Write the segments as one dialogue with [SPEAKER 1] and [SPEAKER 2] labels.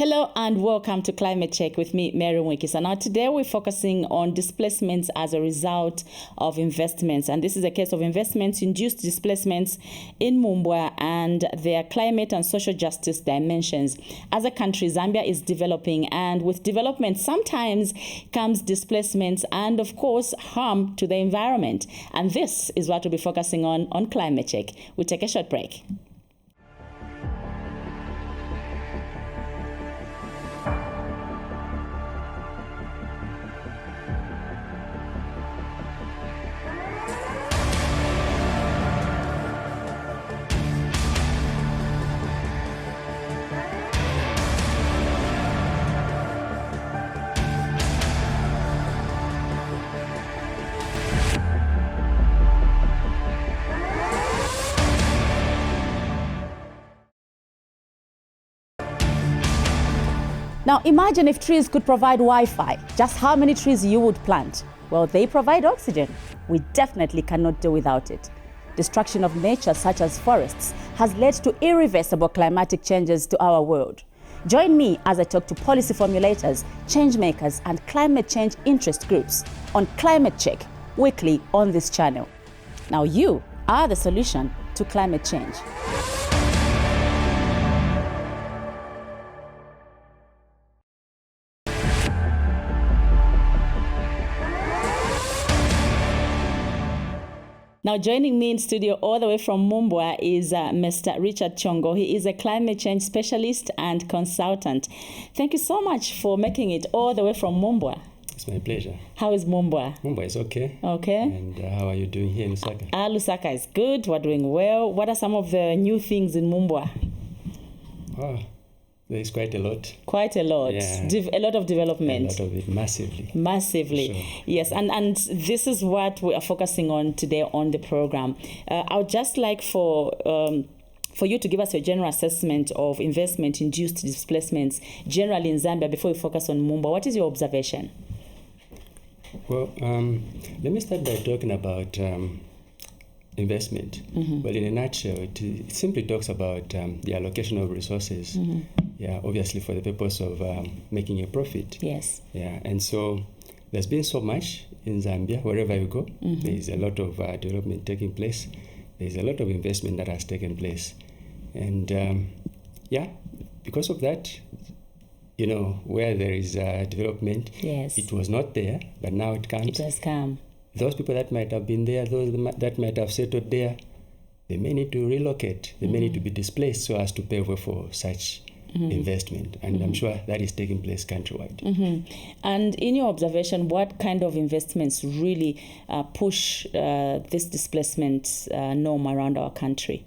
[SPEAKER 1] Hello and welcome to Climate Check with me, Mary Mwiikisa. Now today we're focusing on displacements as a result of investments. And this is a case of investments, induced displacements in Mumbwa and their climate and social justice dimensions. As a country, Zambia is developing, and with development sometimes comes displacements and of course harm to the environment. And this is what we'll be focusing on Climate Check. We'll take a short break. Now imagine if trees could provide Wi-Fi, just how many trees you would plant? Well, they provide oxygen. We definitely cannot do without it. Destruction of nature such as forests has led to irreversible climatic changes to our world. Join me as I talk to policy formulators, change makers and climate change interest groups on Climate Check, weekly on this channel. Now you are the solution to climate change. Now joining me in studio all the way from Mumbwa is Mr. Richard Chongo. He is a climate change specialist and consultant. Thank you so much for making it all the way from Mumbwa.
[SPEAKER 2] It's my pleasure.
[SPEAKER 1] How is Mumbwa?
[SPEAKER 2] Mumbwa is okay.
[SPEAKER 1] Okay.
[SPEAKER 2] And how are you doing here in Lusaka?
[SPEAKER 1] Lusaka is good. We're doing well. What are some of the new things in Mumbwa?
[SPEAKER 2] There's quite a lot.
[SPEAKER 1] Quite a lot.
[SPEAKER 2] Yeah.
[SPEAKER 1] A lot of development.
[SPEAKER 2] A lot of it, massively.
[SPEAKER 1] Massively.
[SPEAKER 2] Sure.
[SPEAKER 1] Yes, and this is what we are focusing on today on the program. I would just like for you to give us your general assessment of investment-induced displacements generally in Zambia before we focus on Mumbwa. What is your observation?
[SPEAKER 2] Well, let me start by talking about investment.
[SPEAKER 1] Mm-hmm.
[SPEAKER 2] Well, in a nutshell, it simply talks about the allocation of resources.
[SPEAKER 1] Mm-hmm.
[SPEAKER 2] Yeah, obviously for the purpose of making a profit.
[SPEAKER 1] Yes.
[SPEAKER 2] Yeah, and so there's been so much in Zambia. Wherever you go,
[SPEAKER 1] Mm-hmm.
[SPEAKER 2] there's a lot of development taking place. There's a lot of investment that has taken place. And because of that, you know, where there is development,
[SPEAKER 1] Yes.
[SPEAKER 2] it was not there, but now it comes.
[SPEAKER 1] It has come.
[SPEAKER 2] Those people that might have been there, those that might have settled there, they may need to relocate. They may need to be displaced so as to pave way for such investment. And I'm sure that is taking place countrywide.
[SPEAKER 1] Mm-hmm. And in your observation, what kind of investments really push this displacement norm around our country?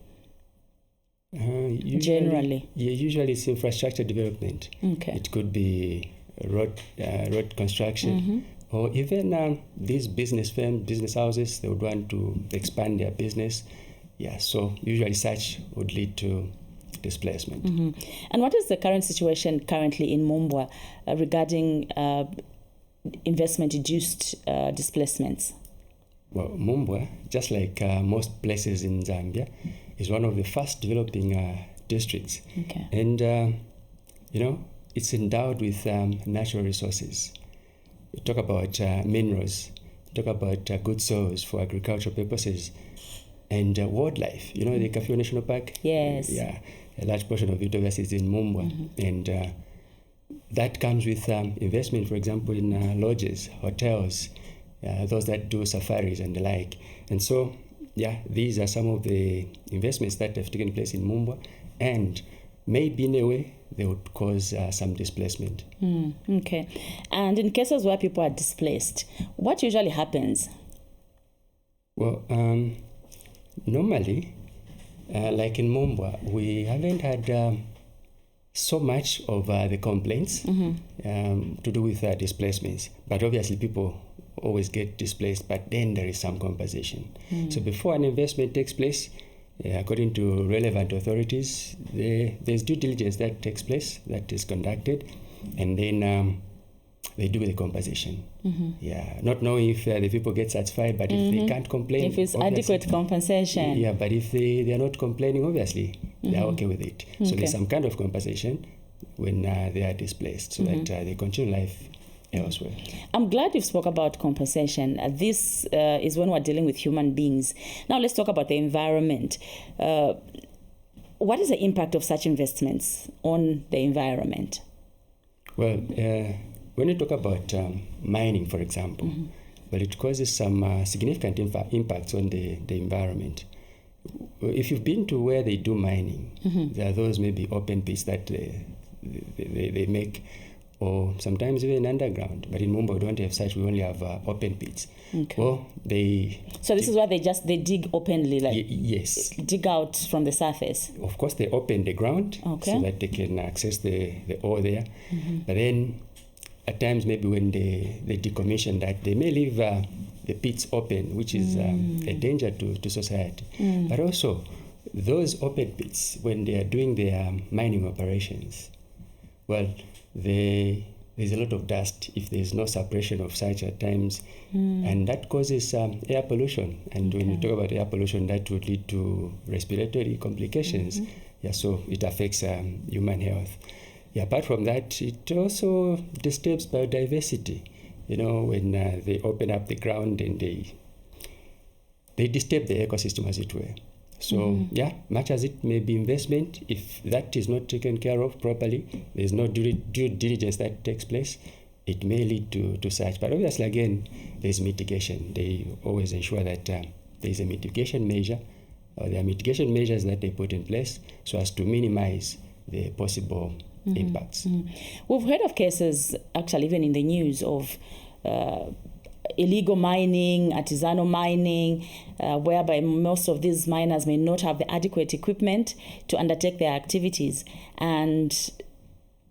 [SPEAKER 1] Generally?
[SPEAKER 2] Yeah, usually it's infrastructure development.
[SPEAKER 1] Okay.
[SPEAKER 2] It could be road construction, or even these business firms, business houses, they would want to expand their business. Yeah, so usually such would lead to displacement.
[SPEAKER 1] Mm-hmm. And what is the current situation currently in Mumbwa regarding investment-induced displacements?
[SPEAKER 2] Well, Mumbwa, just like most places in Zambia, is one of the fast developing districts.
[SPEAKER 1] Okay.
[SPEAKER 2] And, it's endowed with natural resources. We talk about minerals, talk about good soils for agricultural purposes, and wildlife. You know, the Kafue National Park?
[SPEAKER 1] Yes.
[SPEAKER 2] Yeah, a large portion of it obviously is in Mumbwa. And that comes with investment, for example, in lodges, hotels, those that do safaris and the like. And so, yeah, these are some of the investments that have taken place in Mumbwa, and maybe in a way they would cause some displacement.
[SPEAKER 1] Okay. And in cases where people are displaced, what usually happens?
[SPEAKER 2] Well, normally, like in Mumbwa, we haven't had so much of the complaints to do with displacements. But obviously people always get displaced, but then there is some compensation. So before an investment takes place, according to relevant authorities, there's due diligence that takes place, that is conducted, and then they do the compensation. Yeah, not knowing if the people get satisfied, but if they can't complain,
[SPEAKER 1] if it's adequate compensation.
[SPEAKER 2] Yeah, but if they are not complaining, obviously they are okay with it. So there's some kind of compensation, when they are displaced, so that they continue life elsewhere.
[SPEAKER 1] I'm glad you spoke about compensation. This is when we're dealing with human beings. Now let's talk about the environment. What is the impact of such investments on the environment?
[SPEAKER 2] Well, when you talk about mining, for example, well, it causes some significant impacts on the environment. If you've been to where they do mining, there are those maybe open pits that they make, or sometimes even underground. But in Mumbwa, we don't have such. We only have open pits.
[SPEAKER 1] Okay.
[SPEAKER 2] Well,
[SPEAKER 1] So this is where they dig openly, like
[SPEAKER 2] yes,
[SPEAKER 1] dig out from the surface.
[SPEAKER 2] Of course, they open the ground so that they can access the ore there. But then, at times, maybe when they decommission that, they may leave the pits open, which is a danger to society. But also, those open pits, when they are doing their mining operations, well, there's a lot of dust if there's no separation of such at times, and that causes air pollution. And when you talk about air pollution, that would lead to respiratory complications. Yeah, so it affects human health. Yeah, apart from that, it also disturbs biodiversity. You know, when they open up the ground and they disturb the ecosystem, as it were. So, yeah, much as it may be investment, if that is not taken care of properly, there's no due diligence that takes place, it may lead to such. But obviously, again, there's mitigation. They always ensure that there's a mitigation measure, or there are mitigation measures that they put in place so as to minimize the possible impacts.
[SPEAKER 1] We've heard of cases, actually, even in the news, of illegal mining, artisanal mining, whereby most of these miners may not have the adequate equipment to undertake their activities. And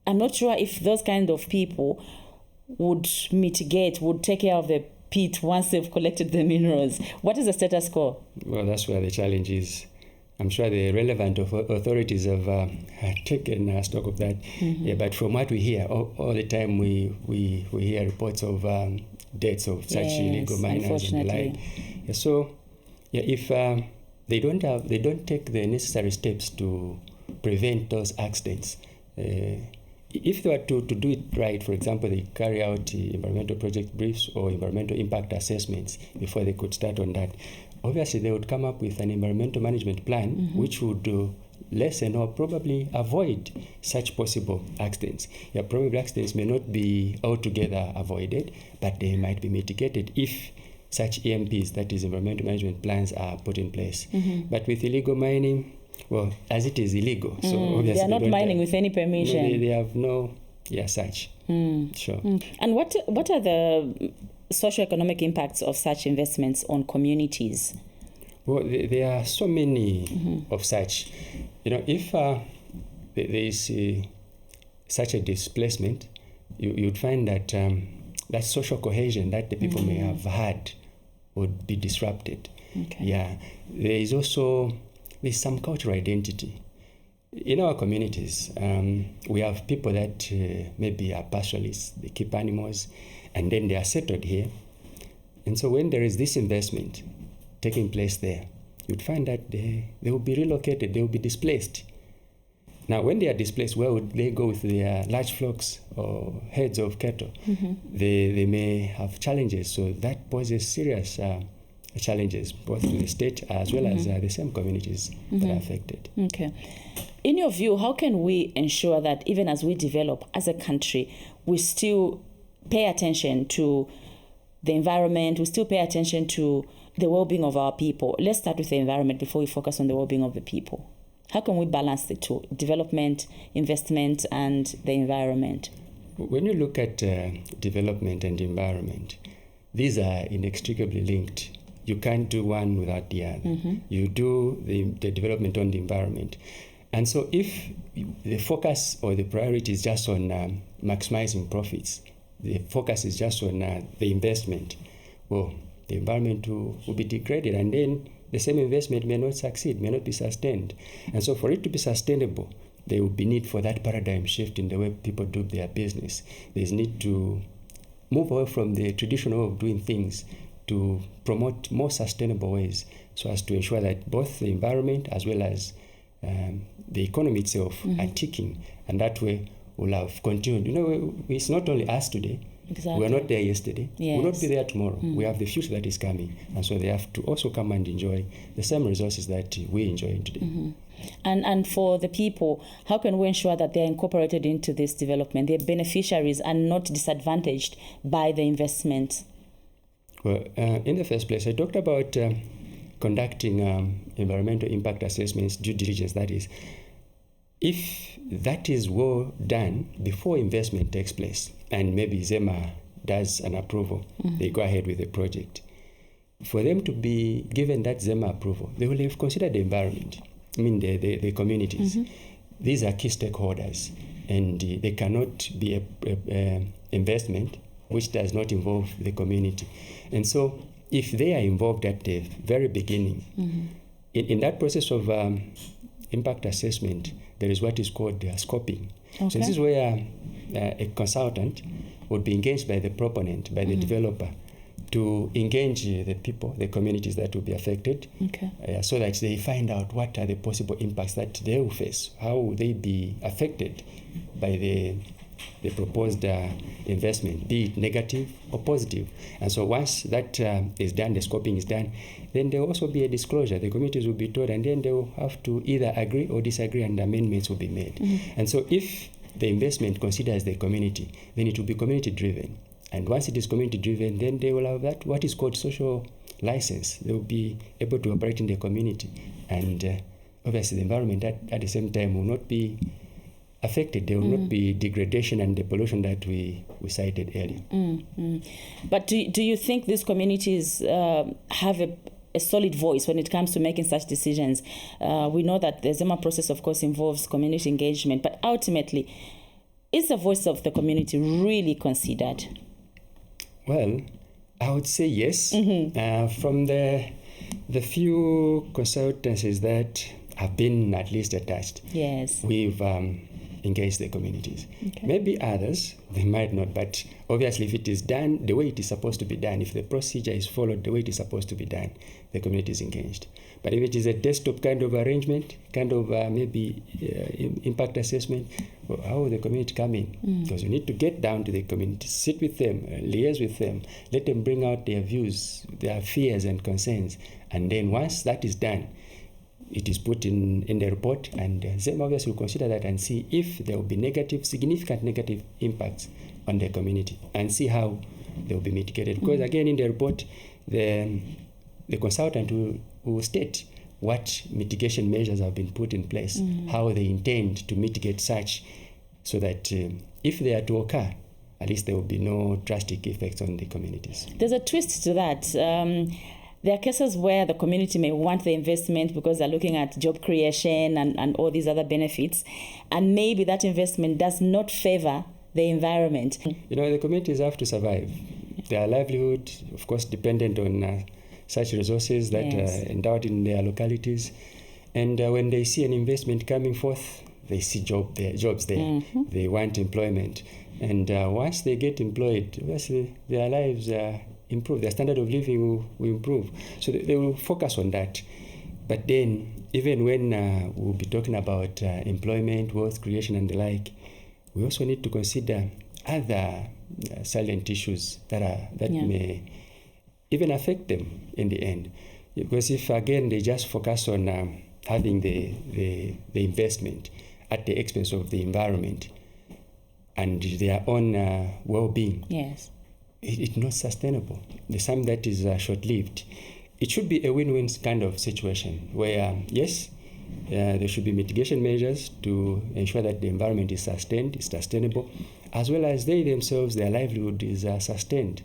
[SPEAKER 1] I'm not sure if those kind of people would take care of the pit once they've collected the minerals. What is the status quo?
[SPEAKER 2] Well, that's where the challenge is. I'm sure the relevant authorities have taken stock of that. Yeah, but from what we hear, all the time we hear reports of deaths of such illegal miners and the like. Yeah, so, yeah, if they don't take the necessary steps to prevent those accidents. If they were to do it right, for example, they carry out environmental project briefs or environmental impact assessments before they could start on that. Obviously, they would come up with an environmental management plan which would lessen or probably avoid such possible accidents. Yeah, probably accidents may not be altogether avoided, but they might be mitigated if such EMPs, that is environmental management plans, are put in place. But with illegal mining, well, as it is illegal, so obviously
[SPEAKER 1] they are not mining with any permission.
[SPEAKER 2] No, they have no such. Sure.
[SPEAKER 1] And what are the socioeconomic impacts of such investments on communities?
[SPEAKER 2] Well, there are so many of such. You know, if there is such a displacement, you'd find that that social cohesion that the people may have had would be disrupted.
[SPEAKER 1] Okay.
[SPEAKER 2] Yeah, there's some cultural identity. In our communities, we have people that maybe are pastoralists, they keep animals, and then they are settled here. And so when there is this investment taking place there, you'd find that they will be relocated, they will be displaced. Now, when they are displaced, where would they go with their large flocks or herds of cattle? They may have challenges, so that poses serious challenges, both to the state as well as the same communities that are affected.
[SPEAKER 1] Okay. In your view, how can we ensure that even as we develop as a country, we still pay attention to the environment, we still pay attention to the well-being of our people? Let's start with the environment before we focus on the well-being of the people. How can we balance the two, development, investment, and the environment?
[SPEAKER 2] When you look at development and environment, these are inextricably linked. You can't do one without the other. You do the development on the environment. And so if the focus or the priority is just on maximizing profits, the focus is just on the investment, well, the environment will be degraded, and then the same investment may not succeed, may not be sustained. And so for it to be sustainable, there will be need for that paradigm shift in the way people do their business. There's need to move away from the traditional way of doing things to promote more sustainable ways so as to ensure that both the environment as well as the economy itself are ticking. And that way, will have continued. It's not only us today.
[SPEAKER 1] Exactly.
[SPEAKER 2] We were not there yesterday.
[SPEAKER 1] Yes.
[SPEAKER 2] We'll not be there tomorrow. We have the future that is coming. And so they have to also come and enjoy the same resources that we enjoy today.
[SPEAKER 1] And for the people, how can we ensure that they're incorporated into this development, they're beneficiaries and not disadvantaged by the investment?
[SPEAKER 2] Well, in the first place, I talked about conducting environmental impact assessments, due diligence, that is. If that is well done before investment takes place, and maybe ZEMA does an approval, they go ahead with the project. For them to be given that ZEMA approval, they will have considered the environment, the communities. These are key stakeholders, and they cannot be a investment which does not involve the community. And so if they are involved at the very beginning, in that process of impact assessment, there is what is called scoping.
[SPEAKER 1] Okay.
[SPEAKER 2] So this is where a consultant would be engaged by the proponent, by the developer, to engage the people, the communities that will be affected, so that they find out what are the possible impacts that they will face, how will they be affected by the proposed investment, be it negative or positive. And so once that is done, the scoping is done, then there will also be a disclosure. The communities will be told, and then they will have to either agree or disagree, and amendments will be made. And so if the investment considers the community, then it will be community driven. And once it is community driven, then they will have that what is called social license. They will be able to operate in the community. And obviously the environment at the same time will not be affected. There will not be degradation and the pollution that we cited earlier.
[SPEAKER 1] But do you think these communities have a solid voice when it comes to making such decisions? We know that the ZEMA process, of course, involves community engagement, but ultimately, is the voice of the community really considered?
[SPEAKER 2] Well, I would say yes. From the few consultancies that have been at least attached, we've engage the communities. Maybe others, they might not, but obviously if it is done the way it is supposed to be done, if the procedure is followed the way it is supposed to be done, the community is engaged. But if it is a desktop kind of arrangement, kind of maybe impact assessment, how will the community come in? Because you need to get down to the community, sit with them, liaise with them, let them bring out their views, their fears and concerns. And then once that is done, it is put in the report, and ZEMA obviously will consider that and see if there will be significant negative impacts on the community, and see how they will be mitigated. Because again, in the report, the consultant will state what mitigation measures have been put in place, how they intend to mitigate such, so that if they are to occur, at least there will be no drastic effects on the communities.
[SPEAKER 1] There's a twist to that. There are cases where the community may want the investment because they're looking at job creation and all these other benefits, and maybe that investment does not favor the environment.
[SPEAKER 2] The communities have to survive. Their livelihood, of course, dependent on such resources that are endowed in their localities. And when they see an investment coming forth, they see jobs there. They want employment. And once they get employed, obviously their lives improve, their standard of living will improve. So they will focus on that. But then, even when we'll be talking about employment, wealth creation and the like, we also need to consider other salient issues that may even affect them in the end. Because if, again, they just focus on having the investment at the expense of the environment and their own well-being, it's not sustainable. There's something that is short-lived. It should be a win-win kind of situation where, yes, there should be mitigation measures to ensure that the environment is sustainable, as well as they themselves, their livelihood is sustained.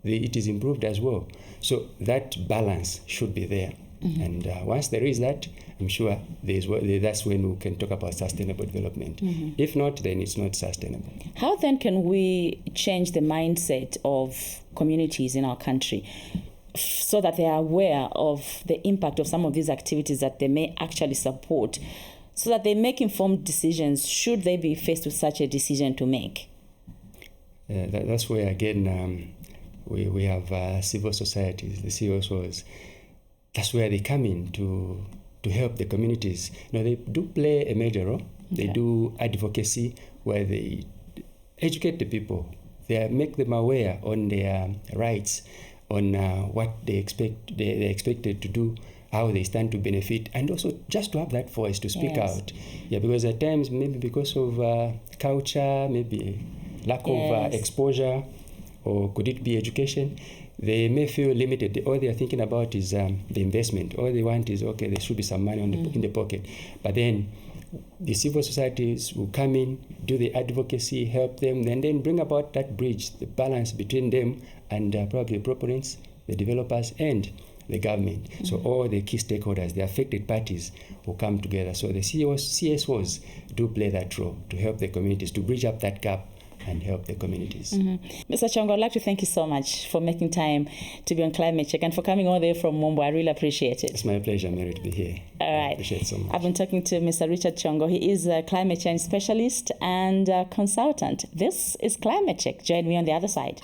[SPEAKER 2] It is improved as well. So that balance should be there. And once there is that, I'm sure that's when we can talk about sustainable development. If not, then it's not sustainable.
[SPEAKER 1] How then can we change the mindset of communities in our country so that they are aware of the impact of some of these activities that they may actually support, so that they make informed decisions should they be faced with such a decision to make?
[SPEAKER 2] That's where, again, we have civil societies, the CSOs. That's where they come in to help the communities. They do play a major role, They do advocacy where they educate the people. They make them aware on their rights, on what they're expected to do, how they stand to benefit, and also just to have that voice to speak out. Yeah, because at times, maybe because of culture, maybe lack of exposure, or could it be education, they may feel limited. All they are thinking about is the investment. All they want is, okay, there should be some money in the pocket. But then the civil societies will come in, do the advocacy, help them, and then bring about that bridge, the balance between them and probably the proponents, the developers, and the government. So all the key stakeholders, the affected parties, will come together. So the CSOs do play that role to help the communities, to bridge up that gap and help the communities.
[SPEAKER 1] Mr. Chongo, I'd like to thank you so much for making time to be on Climate Check and for coming all the way from Mumbwa. I really appreciate it.
[SPEAKER 2] It's my pleasure, Mary, to be here.
[SPEAKER 1] All right.
[SPEAKER 2] I appreciate it so much.
[SPEAKER 1] I've been talking to Mr. Richard Chongo. He is a climate change specialist and consultant. This is Climate Check. Join me on the other side.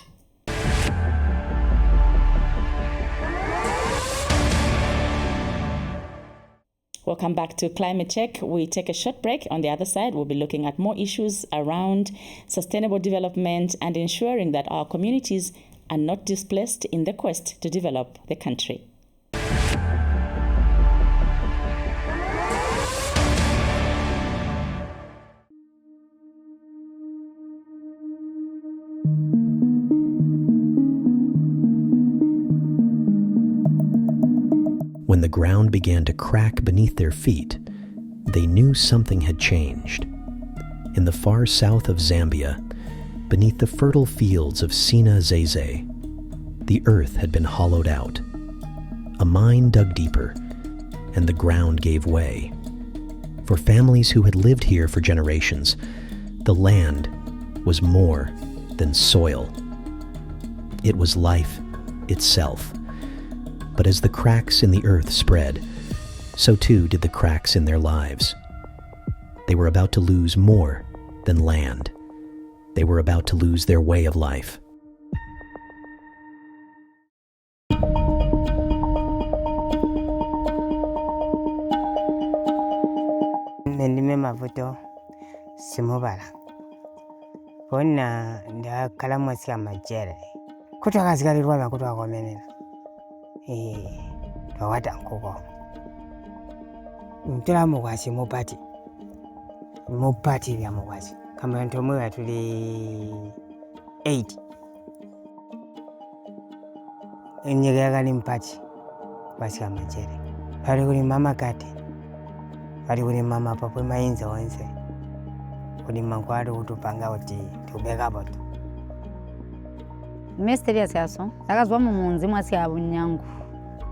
[SPEAKER 1] Welcome back to Climate Check. We take a short break. On the other side, we'll be looking at more issues around sustainable development and ensuring that our communities are not displaced in the quest to develop the country.
[SPEAKER 3] When the ground began to crack beneath their feet, they knew something had changed. In the far south of Zambia, beneath the fertile fields of Sina Zeze, the earth had been hollowed out. A mine dug deeper, and the ground gave way. For families who had lived here for generations, the land was more than soil. It was life itself. But as the cracks in the earth spread, so too did the cracks in their lives. They were about to lose more than land. They were about to lose their way of life.
[SPEAKER 4] Ndime mavuto simubala bona ndakhala mwasi amajere kuti akazikalirwa makuti akomenera twawata nkuko mtula mukwasi mupati bya mukwasi kama ntomwe tuli 8 enyega ni mpati kwasi amajere pali kuli mama kati pali kuli mama papo mayinza onse kuli mankwali utupanga uti tubeka boto
[SPEAKER 5] Mysterious yaso akazwa mumunzi mwasi abunyangu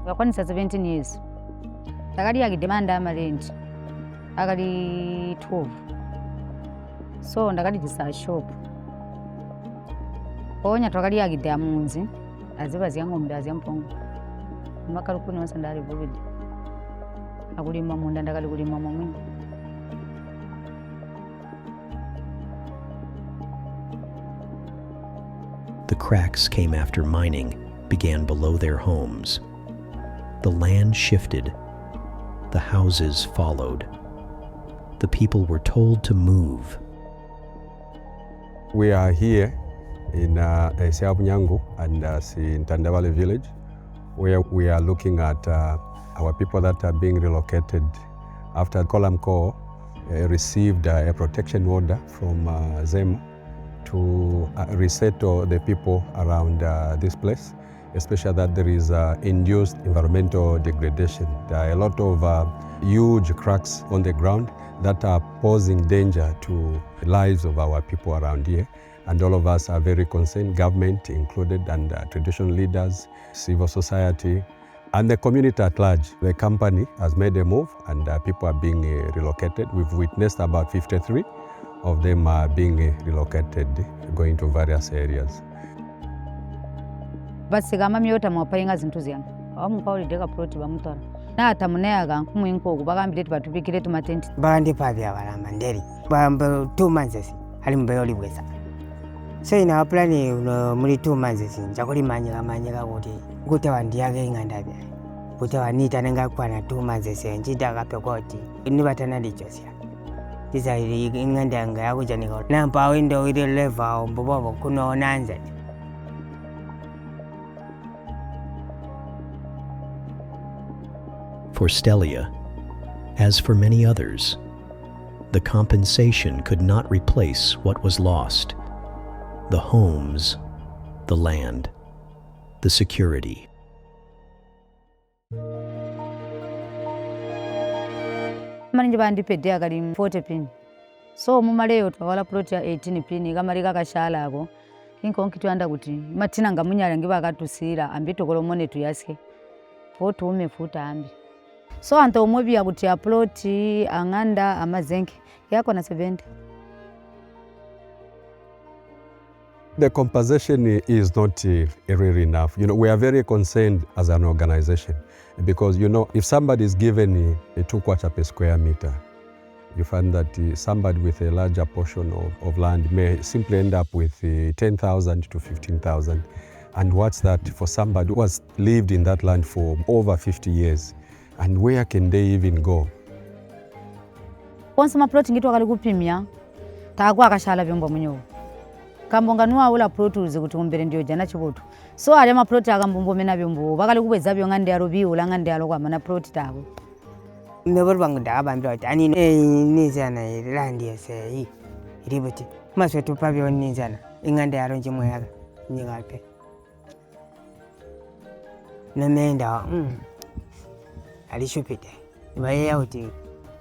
[SPEAKER 5] yakwanisa 17 years akali yakidemanda amalenji akali 12 so ndakali disa shop onya twakali yakidya munzi aziba ziyangombe aziyampongo makalukuni wasa ndali buludi akulima munda ndakali kulima mwini.
[SPEAKER 3] The cracks came after mining began below their homes. The land shifted. The houses followed. The people were told to move.
[SPEAKER 6] We are here in Siabunyangu and in Tandavale village, where we are looking at our people that are being relocated after Kolamko received a protection order from ZEM to resettle the people around this place, especially that there is induced environmental degradation. There are a lot of huge cracks on the ground that are posing danger to the lives of our people around here. And all of us are very concerned, government included, and traditional leaders, civil society, and the community at large. The company has made a move and people are being relocated. We've witnessed about 53 of them are being relocated, going to various areas.
[SPEAKER 5] Basigama myota mwapainga zintu zyange abamukauli deka proti bamutara na atamuneyaga nkumwinko bagambire batubikire tu matenti
[SPEAKER 4] bandi pavya balama nderi bamba 2 months ali mbayoli bweza so ina plan muri 2 months njakuli manyika kuti kuti wandiyake ngandabya kuti wanita nenga kwana 2 months njida kapekoti ni batana lichosya Tisa inganda nga yakuja niko. Nampa window ile leva mbobo kuno nanza.
[SPEAKER 3] For Stelia, as for many others, the compensation could not replace what was lost: the homes, the land, the security.
[SPEAKER 5] Manje bandipedde akali 40 pin. So mumaleyo twawala plot ya 18 pin kamalika kashala ako. Inkonki twanda kuti matina nga munyala ngiba akatusira ambito kolomone tuyaske. Foto umefuta ambi. So anto umobia kuti ya plot anganda amazenke yako na 70.
[SPEAKER 6] The compensation is not really enough. We are very concerned as an organization because, if somebody is given a 2 kwacha per square meter, you find that somebody with a larger portion of land may simply end up with 10,000 to 15,000. And what's that for somebody who has lived in that land for over 50 years? And where can they even go?
[SPEAKER 5] Once ma plot ngito akali kupimya, taagwa akashala byombo munyo. Kambonga nuwa ula plot uze kuti umbere ndiyo jana chibutu. So ale ma plot akambombo mena byombo, bakali kubweza byo ngande alo biyo la ngande alo kwa mana plot tago.
[SPEAKER 4] Mbebor bangu da abambira ati ani nizana irandi yase iributi. Maswe tupabyo nizana ingande alo njimwe yaga nyigape. Namenda alishupite. Baye uti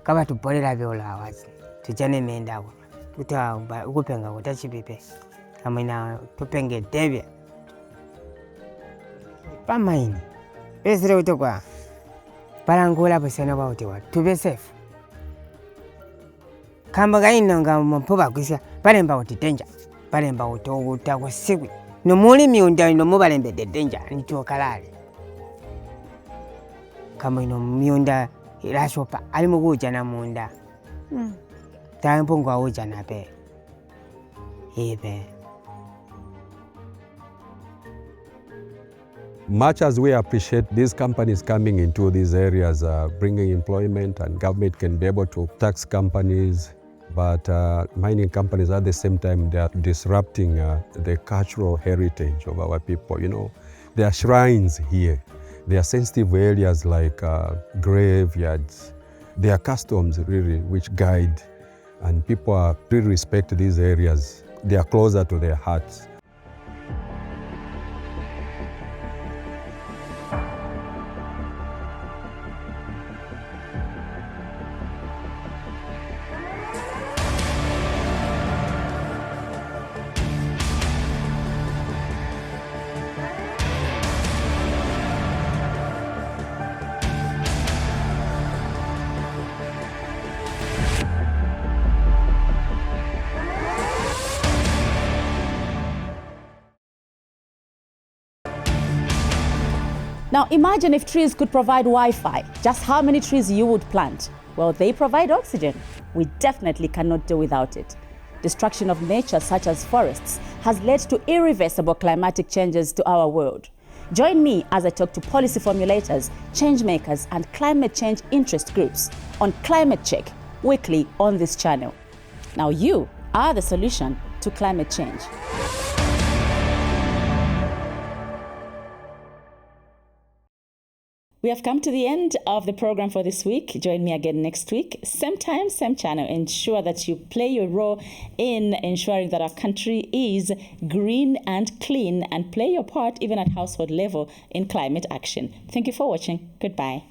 [SPEAKER 4] kaba tupolera byola awazi. Tujane menda ko. Uta ukupenga utachipipe. Amina tupenge debye. Pamaini. Besire utokwa. Parangula busena ba utiwa. Tube safe. Kamba gaino nga mpuba kwisa. Palemba uti danger. Palemba uta ko sigwi. No muli miunda no mubalembe de danger nituo kalale. Kama ino miunda irashopa alimu kuja na munda. Taimpungu auja na pe. Ibe.
[SPEAKER 6] Much as we appreciate these companies coming into these areas, bringing employment, and government can be able to tax companies, but mining companies at the same time, they are disrupting the cultural heritage of our people. There are shrines here. There are sensitive areas like graveyards. There are customs really which guide, and people really respect these areas. They are closer to their hearts.
[SPEAKER 1] Now imagine if trees could provide Wi-Fi, just how many trees you would plant? Well, they provide oxygen. We definitely cannot do without it. Destruction of nature such as forests has led to irreversible climatic changes to our world. Join me as I talk to policy formulators, change makers and climate change interest groups on Climate Check, weekly on this channel. Now you are the solution to climate change. We have come to the end of the program for this week. Join me again next week. Same time, same channel. Ensure that you play your role in ensuring that our country is green and clean, and play your part even at household level in climate action. Thank you for watching. Goodbye.